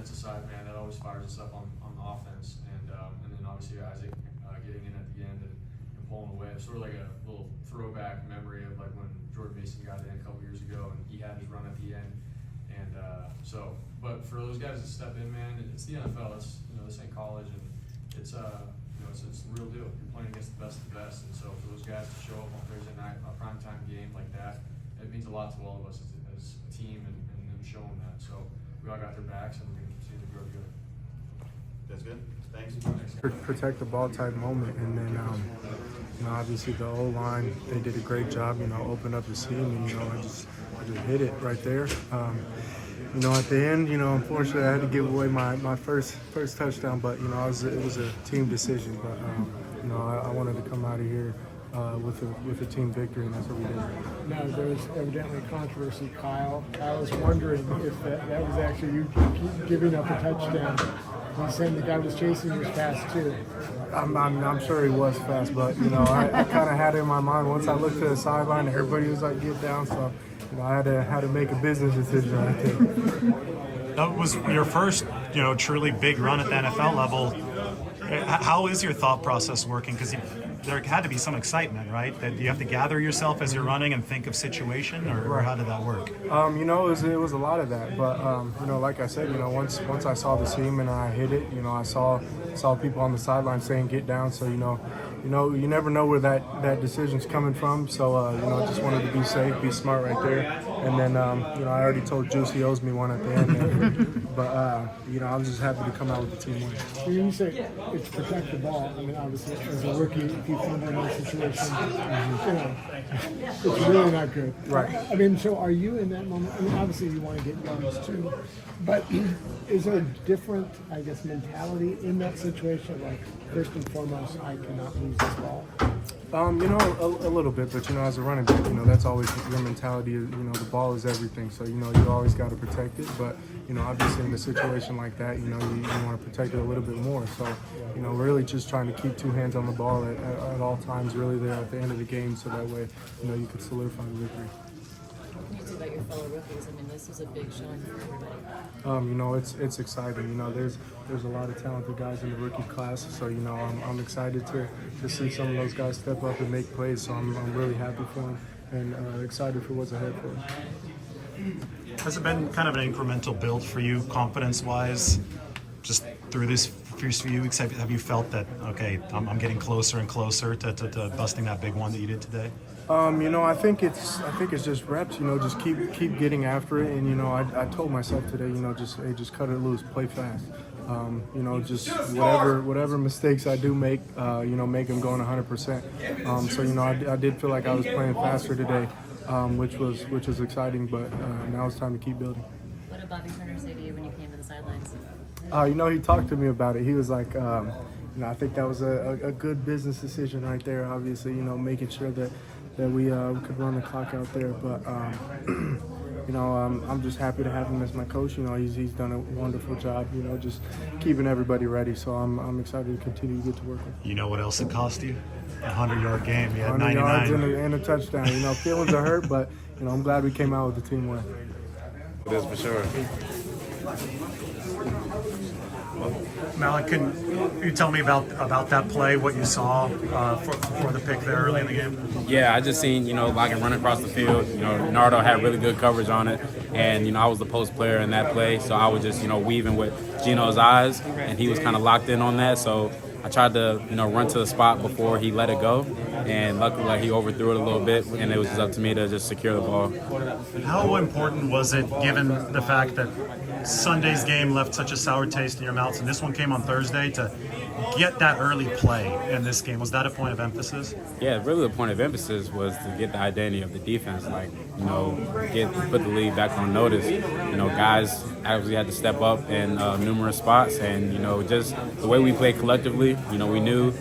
defensive side, man, that always fires us up on the offense. And then obviously Isaac getting in at the end and pulling away. It's sort of like a little throwback memory of like when Jordan Mason got in a couple years ago and he had his run at the end. And but for those guys to step in, man, it's the NFL. It's, this ain't college, and it's it's the real deal. You're playing against the best of the best, and so for those guys to show up on Thursday night, a primetime game like that, it means a lot to all of us as a team, and them showing that. So we all got their backs, and we're going to continue to grow together. That's good. Thanks. Protect the ball type moment, and then obviously the O-line, they did a great job, open up the seam, and I just hit it right there. At the end, unfortunately I had to give away my first touchdown, but it was a team decision. But I wanted to come out of here with a team victory, and that's what we did. Now, there was evidently controversy. Kyle was wondering if that was actually you giving up a touchdown. He's saying the guy was chasing you was fast too. I'm sure he was fast, but I kind of had it in my mind once I looked to the sideline, everybody was like, get down, so I had to make a business decision right there. That was your first, truly big run at the NFL level. How is your thought process working? Because there had to be some excitement, right? That you have to gather yourself as you're running and think of situation, or how did that work? It was a lot of that, but like I said, once I saw the seam and I hit it, I saw people on the sideline saying get down. So you never know where that decision's coming from. So I just wanted to be safe, be smart right there, and then I already told Juice he owes me one at the end. But I'm just happy to come out with the team win. When you say it's protect the ball, I mean obviously as a rookie, if you fumble in that situation, it's really not good. Right. I mean, so are you in that moment? I mean, obviously you want to get yards too, but is there a different, I guess, mentality in that situation? Like first and foremost, I cannot lose this ball. A little bit, but as a running back, that's always your mentality. The ball is everything, so you always got to protect it. But obviously in a situation like that, you want to protect it a little bit more. So we're really just trying to keep two hands on the ball at all times, really there at the end of the game, so that way you can solidify the victory. What can you say about your fellow rookies? I mean, this is a big showing for everybody. It's exciting. There's a lot of talented guys in the rookie class, so I'm excited to see some of those guys step up and make plays. So I'm really happy for them and excited for what's ahead for them. Has it been kind of an incremental build for you, confidence-wise, just through this first few weeks? Have you felt that, okay, I'm getting closer and closer to busting that big one that you did today? I think it's just reps. Just keep getting after it. And I told myself today, just cut it loose, play fast. Just whatever mistakes I do make, make them going 100%. So I did feel like I was playing faster today, which was exciting. But now it's time to keep building. What did Bobby Turner say to you when you came to the sidelines? He talked to me about it. He was like, I think that was a good business decision right there. Obviously, making sure that we could run the clock out there. But I'm just happy to have him as my coach. He's done a wonderful job. Just keeping everybody ready. So I'm excited to continue to get to work with. You know what else it cost you? A 100-yard game. You had 100 99 yards and a touchdown. Feelings are hurt, but I'm glad we came out with the team win. It is for sure. Malik, can you tell me about that play, what you saw for the pick there early in the game? Yeah, I just seen, Logan running across the field. Nardo had really good coverage on it. And, I was the post player in that play. So I was just, weaving with Gino's eyes. And he was kind of locked in on that. So I tried to, run to the spot before he let it go. And luckily, he overthrew it a little bit. And it was just up to me to just secure the ball. How important was it, given the fact that Sunday's game left such a sour taste in your mouth, and this one came on Thursday, to get that early play in this game? Was that a point of emphasis? Yeah, really the point of emphasis was to get the identity of the defense, put the league back on notice. Guys actually had to step up in numerous spots, and, just the way we played collectively, we knew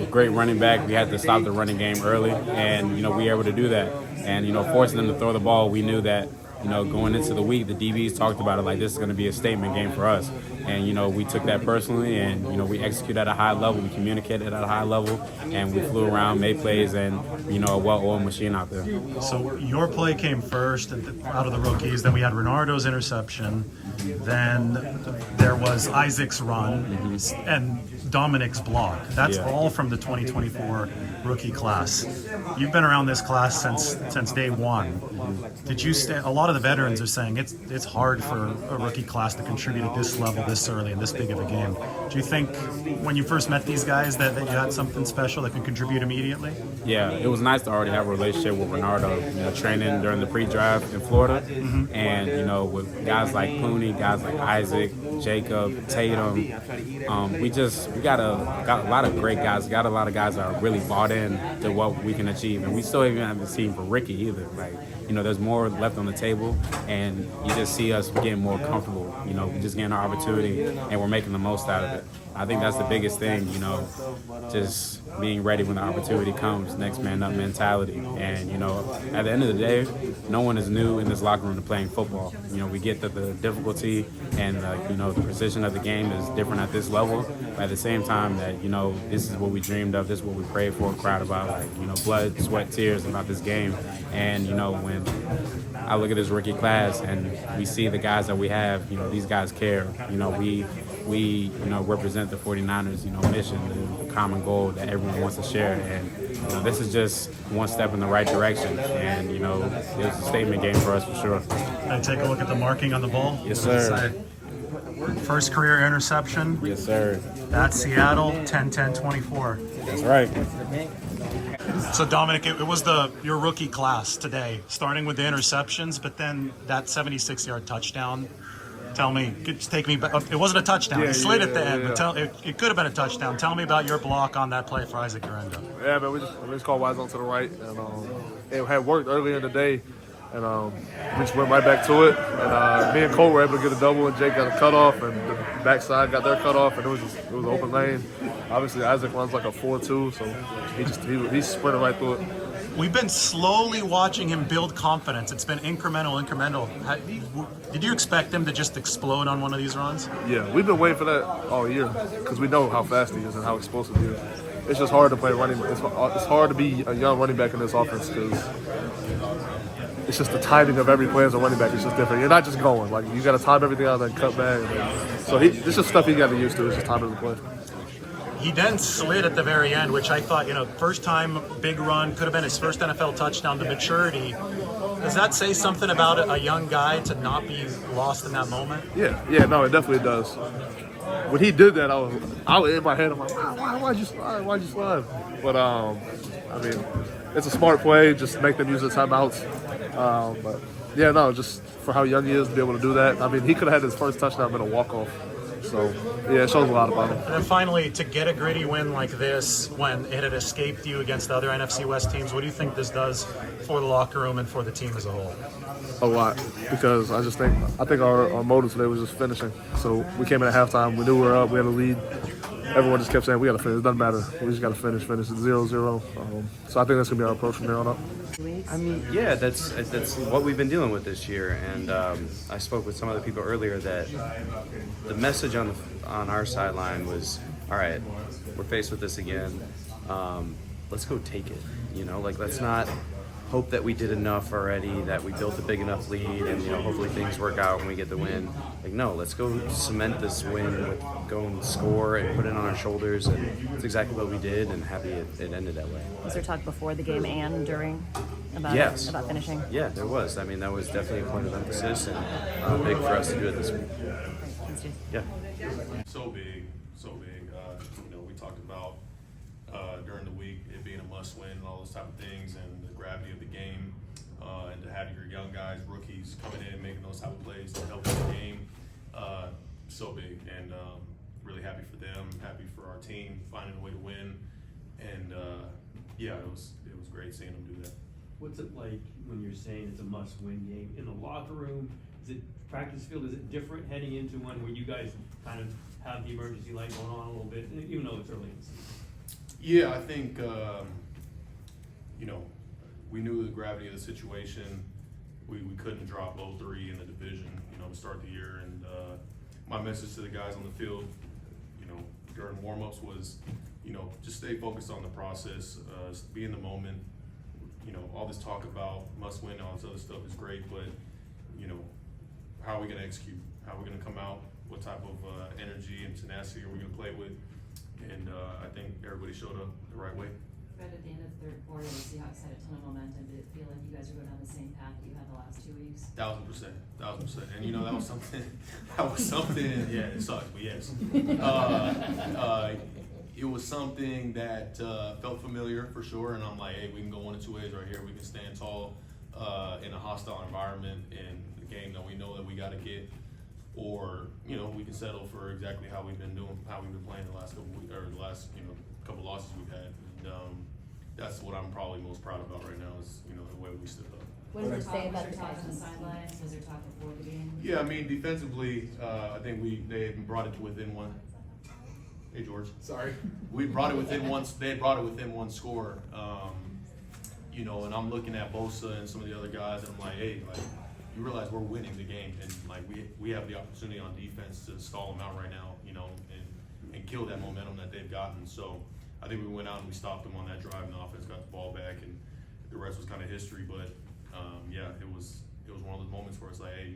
great running back, we had to stop the running game early, and, we were able to do that. And, forcing them to throw the ball, we knew that, going into the week, the DBs talked about it like this is going to be a statement game for us. And, we took that personally and, we executed at a high level. We communicated at a high level and we flew around, made plays, and, a well-oiled machine out there. So your play came first out of the rookies. Then we had Renardo's interception. Then there was Isaac's run and Dominic's block. That's all from the 2024 rookie class. You've been around this class since day one. Did you? A lot of the veterans are saying it's hard for a rookie class to contribute at this level, this early, in this big of a game. Do you think when you first met these guys that you had something special that could contribute immediately? Yeah, it was nice to already have a relationship with Renardo, training during the pre-draft in Florida. And, with guys like Pooney, guys like Isaac, Jacob, Tatum, we got a lot of great guys. Got a lot of guys that are really bought in to what we can achieve. And we still even haven't seen for Ricky either. Like, there's more left on the table, and you just see us getting more comfortable, just getting our opportunity, and we're making the most out of it. I think that's the biggest thing, just being ready when the opportunity comes, next man up mentality. And, at the end of the day, no one is new in this locker room to playing football. We get that the difficulty and, the precision of the game is different at this level. But at the same time that, this is what we dreamed of, this is what we prayed for, cried about, blood, sweat, tears about this game. And, when I look at this rookie class and we see the guys that we have, these guys care. We represent the 49ers, mission, the common goal that everyone wants to share. And, this is just one step in the right direction. And, it was a statement game for us for sure. Can I take a look at the marking on the ball? Yes, sir. First career interception. Yes, sir. That's Seattle, 10-10-24. That's right. So Dominic, it was your rookie class today, starting with the interceptions, but then that 76-yard touchdown. Tell me, just take me back. It wasn't a touchdown. He slid at the end, but it could have been a touchdown. Tell me about your block on that play for Isaac Guerendo. Yeah, man, we just called wise on to the right, and it had worked earlier in the day, and we just went right back to it. And me and Cole were able to get a double, and Jake got a cutoff, and the backside got their cutoff, and it was an open lane. Obviously, Isaac runs like a 4.2, so he sprinted right through it. We've been slowly watching him build confidence. It's been incremental. Did you expect him to just explode on one of these runs? Yeah, we've been waiting for that all year because we know how fast he is and how explosive he is. It's just hard to play running. It's hard to be a young running back in this offense because it's just the timing of every play as a running back is just different. You're not just going. Like, you got to time everything out and then cut back. So this is stuff he got to used to. It's just timing the play. He then slid at the very end, which I thought, first time, big run, could have been his first NFL touchdown, the maturity. Does that say something about a young guy to not be lost in that moment? Yeah, no, it definitely does. When he did that, I was in my head, I'm like, why'd you slide? But, it's a smart play, just make them use the timeouts. But, yeah, no, just for how young he is to be able to do that. He could have had his first touchdown in a walk-off. So, yeah, it shows a lot about him. And then finally, to get a gritty win like this when it had escaped you against the other NFC West teams, what do you think this does for the locker room and for the team as a whole? A lot, because I think our motive today was just finishing. So we came in at halftime, we knew we were up, we had a lead. Everyone just kept saying, we got to finish, it doesn't matter. We just got to finish at 0-0. So I think that's going to be our approach from here on up. Yeah, that's what we've been dealing with this year, and I spoke with some other people earlier that the message on our sideline was, all right, we're faced with this again. Let's go take it. Let's not hope that we did enough already, that we built a big enough lead, and hopefully things work out when we get the win. No, let's go cement this win with go and score and put it on our shoulders, and that's exactly what we did, and happy it ended that way. Was there talk before the game and during about finishing? Yeah, there was. That was definitely a point of emphasis, and big for us to do it this week. Yeah. So big. We talked about during the week it being a must-win and all those type of things, and the gravity of the game, and to have your young guys, rookies, coming in making those type of plays to help the game. So big, and really happy for them, happy for our team finding a way to win, and it was great seeing them do that. What's it like when you're saying it's a must-win game in the locker room? Is it practice field? Is it different heading into one where you guys kind of have the emergency light going on a little bit, even though it's early in the season? Yeah, I think we knew the gravity of the situation. we couldn't drop low 3 in the division, you know, to start the year. And my message to the guys on the field, you know, during warm-ups was, you know, just stay focused on the process, be in the moment. You know, all this talk about must win, all this other stuff is great, but, you know, how are we going to execute? How are we going to come out? What type of energy and tenacity are we going to play with? And I think everybody showed up the right way. Right at the end of the third quarter, the Seahawks had a ton of momentum. Did it feel like you guys are going down the same path that you had the last 2 weeks? 1,000%. And you know, that was something, yeah, it sucks, but yes. It was something that felt familiar for sure, and I'm like, hey, we can go one of 2 ways right here. We can stand tall in a hostile environment in the game that we know that we got to get, or, you know, we can settle for exactly how we've been playing the last couple weeks, or the last, you know, couple losses we've had. And that's what I'm probably most proud about right now is, you know, the way we stood up. What does it say about the talk on the sidelines? Was there talk before the game? Yeah, I mean, defensively, I think they brought it to within one. Hey, George. Sorry. We brought it within one. They brought it within one score. You know, and I'm looking at Bosa and some of the other guys, and I'm like, hey, like, you realize we're winning the game, and like we have the opportunity on defense to stall them out right now, you know, and kill that momentum that they've gotten. So I think we went out and we stopped them on that drive, and the offense got the ball back, and the rest was kind of history. But yeah, it was one of those moments where it's like, hey,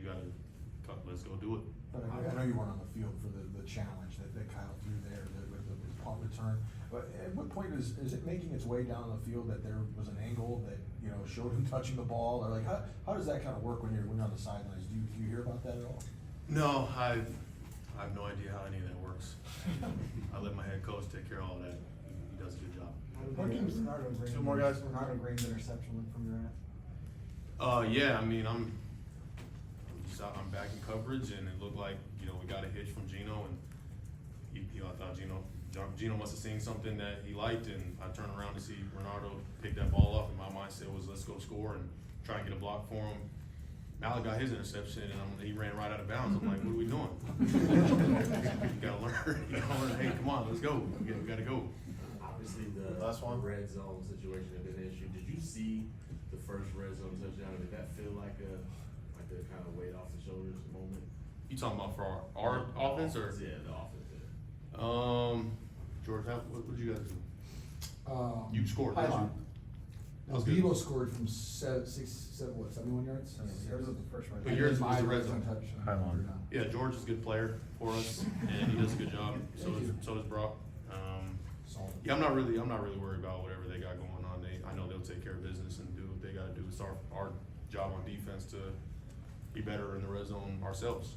let's go do it. But I know you weren't on the field for the challenge that Kyle threw there with the punt return. But at what point is it making its way down the field that there was an angle that, you know, showed him touching the ball, or like how does that kind of work when you're on the sidelines? Do you hear about that at all? No, I have no idea how any of that works. I let my head coach take care of all that. He does a good job. Two more guys. Bernardo Green's interception look from your end. Yeah, I mean, I'm back in coverage, and it looked like, you know, we got a hitch from Gino, and I thought Gino must have seen something that he liked, and I turned around to see Bernardo pick that ball up, and my mindset was let's go score and try and get a block for him. Malik got his interception, and he ran right out of bounds. I'm like, what are we doing? You gotta learn. Hey, come on, let's go. We gotta go. Obviously, the last one, red zone situation had been an issue. Did you see the first red zone touchdown? Did that feel like a kind of weight off the shoulders moment? You talking about for our offense or? Yeah, the offense. Yeah. George, what did you guys do? You scored. Pylon. That was Debo good. scored from 71 yards? Yours was the first right. But yours was the red zone. Pylon. Yeah, George is a good player for us, and he does a good job. So does Brock. Yeah, I'm not really worried about whatever they got going on. I know they'll take care of business and do what they got to do. It's our job on defense to be better in the red zone ourselves.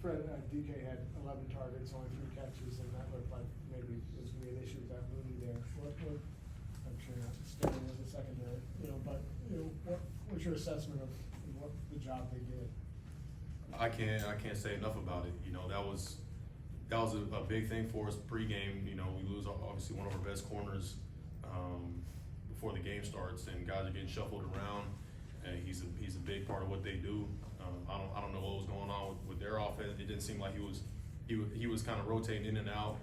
Fred, DK had 11 targets, only 3 catches, and that looked like maybe there's gonna be an issue with that Mooney there. I'm sure not standing as a secondary, you know, but you know, what's your assessment of what the job they did? I can't say enough about it. You know, that was a big thing for us pregame. You know, we lose obviously one of our best corners before the game starts, and guys are getting shuffled around. And he's a big part of what they do. I don't know what was going on with their offense. It didn't seem like he was kind of rotating in and out.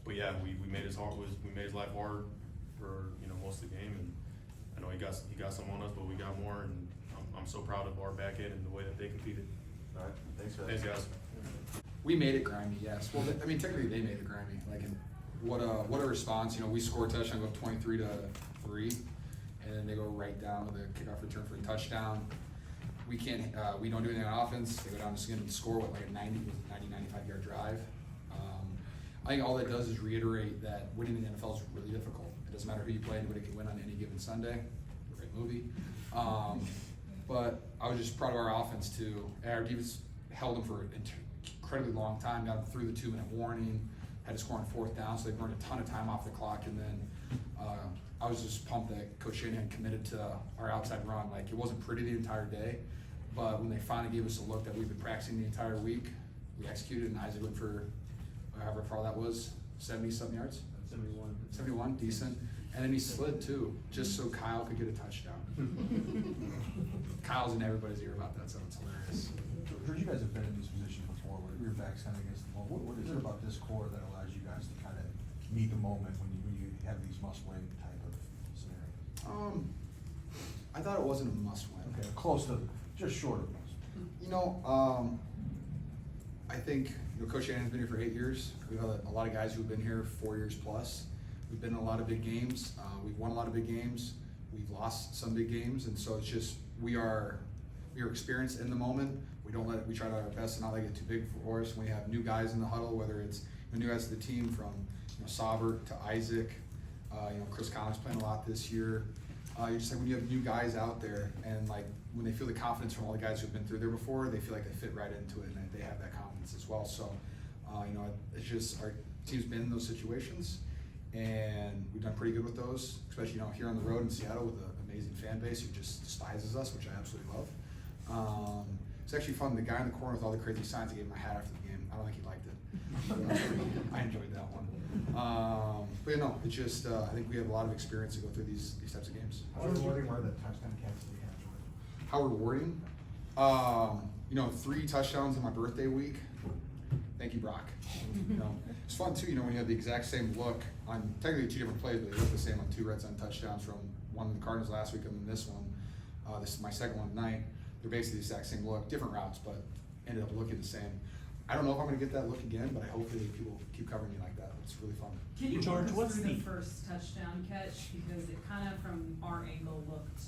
But yeah, we made his life hard for, you know, most of the game. And I know he got some on us, but we got more. And I'm so proud of our back end and the way that they competed. All right, thanks for that. Thanks, guys. We made it grimy, yes. Well, I mean, technically they made it grimy. Like, what a response. You know, we score a touchdown, go 23-3, and then they go right down with a kickoff return for a touchdown. We don't do anything on offense. They go down and score with like a 95 yard drive. I think all that does is reiterate that winning in the NFL is really difficult. It doesn't matter who you play, anybody can win on any given Sunday. Great movie. But I was just proud of our offense too. Our defense held them for an incredibly long time, got them through the 2-minute warning, had to score on 4th down, so they burned a ton of time off the clock. And then I was just pumped that Coach Shanahan committed to our outside run. Like, it wasn't pretty the entire day, but when they finally gave us a look that we've been practicing the entire week, we executed, and Isaac went for however far that was, 70-something yards? 71, decent. And then he slid too, just so Kyle could get a touchdown. Kyle's in everybody's ear about that, so it's hilarious. George, you guys have been in this position before where your back's kind of against the wall. What is it about this core that allows you guys to kind of meet the moment when you have these must-win type of scenarios? I thought it wasn't a must-win. Okay, close to, just short of most. You know, I think Coach Shannon's been here for 8 years. We've had a lot of guys who've been here 4 years plus. We've been in a lot of big games. We've won a lot of big games. We've lost some big games, and so it's just we are experienced in the moment. We don't let it. We try to our best to not let it get too big for us. When we have new guys in the huddle, whether it's new guys to the team from Saubert to Isaac, Chris Collins playing a lot this year. You just like when you have new guys out there, and like when they feel the confidence from all the guys who've been through there before, they feel like they fit right into it, and they have that confidence as well. So, it's just our team's been in those situations, and we've done pretty good with those, especially here on the road in Seattle with an amazing fan base who just despises us, which I absolutely love. It's actually fun. The guy in the corner with all the crazy signs, I gave him my hat after the game. I don't think he liked it. I enjoyed that one. But it's just I think we have a lot of experience to go through these types of games. How rewarding were the touchdown catches we had? How rewarding? 3 touchdowns on my birthday week. Thank you, Brock. It's fun too. When you have the exact same look on technically 2 different plays, but they look the same on 2 red zone touchdowns from one of the Cardinals last week and then this one. This is my second one tonight. They're basically the exact same look, different routes, but ended up looking the same. I don't know if I'm going to get that look again, but I hope that people keep covering me like that. It's really fun. Can you walk us through the first touchdown catch? Because it kind of, from our angle, looked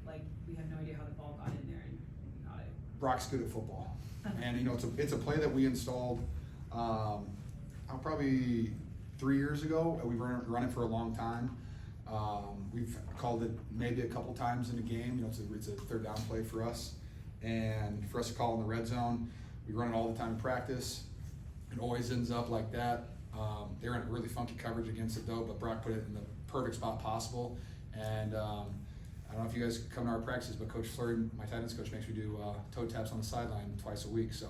like we have no idea how the ball got in there and not it. Brock's good at football. And, it's a play that we installed probably 3 years ago. We've run it for a long time. We've called it maybe a couple times in a game. It's a third down play for us. And for us to call in the red zone, we run it all the time in practice. It always ends up like that. They're in a really funky coverage against it though, but Brock put it in the perfect spot possible. And I don't know if you guys come to our practices, but Coach Fleury, my tight ends coach, makes me do toe taps on the sideline twice a week, so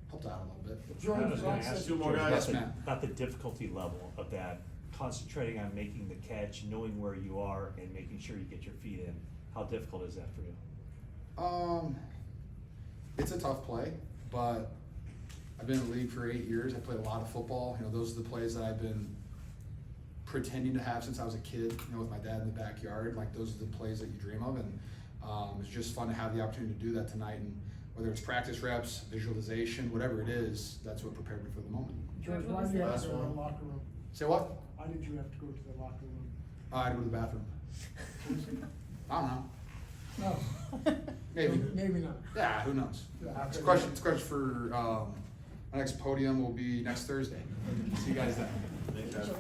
helped out a little bit. George, I was going to ask you more Yes, man. about the difficulty level of that, concentrating on making the catch, knowing where you are, and making sure you get your feet in. How difficult is that for you? It's a tough play, but I've been in the league for 8 years. I played a lot of football. Those are the plays that I've been pretending to have since I was a kid, with my dad in the backyard. Like, those are the plays that you dream of, and it's just fun to have the opportunity to do that tonight. And whether it's practice reps, visualization, whatever it is, that's what prepared me for the moment. George, why did you have to go to the locker room? Say what? Why did you have to go to the locker room? I had to go to the bathroom. I don't know. No. Maybe. Maybe not. Yeah, who knows? Yeah. It's a question for my next podium will be next Thursday. See you guys then. Thanks, guys.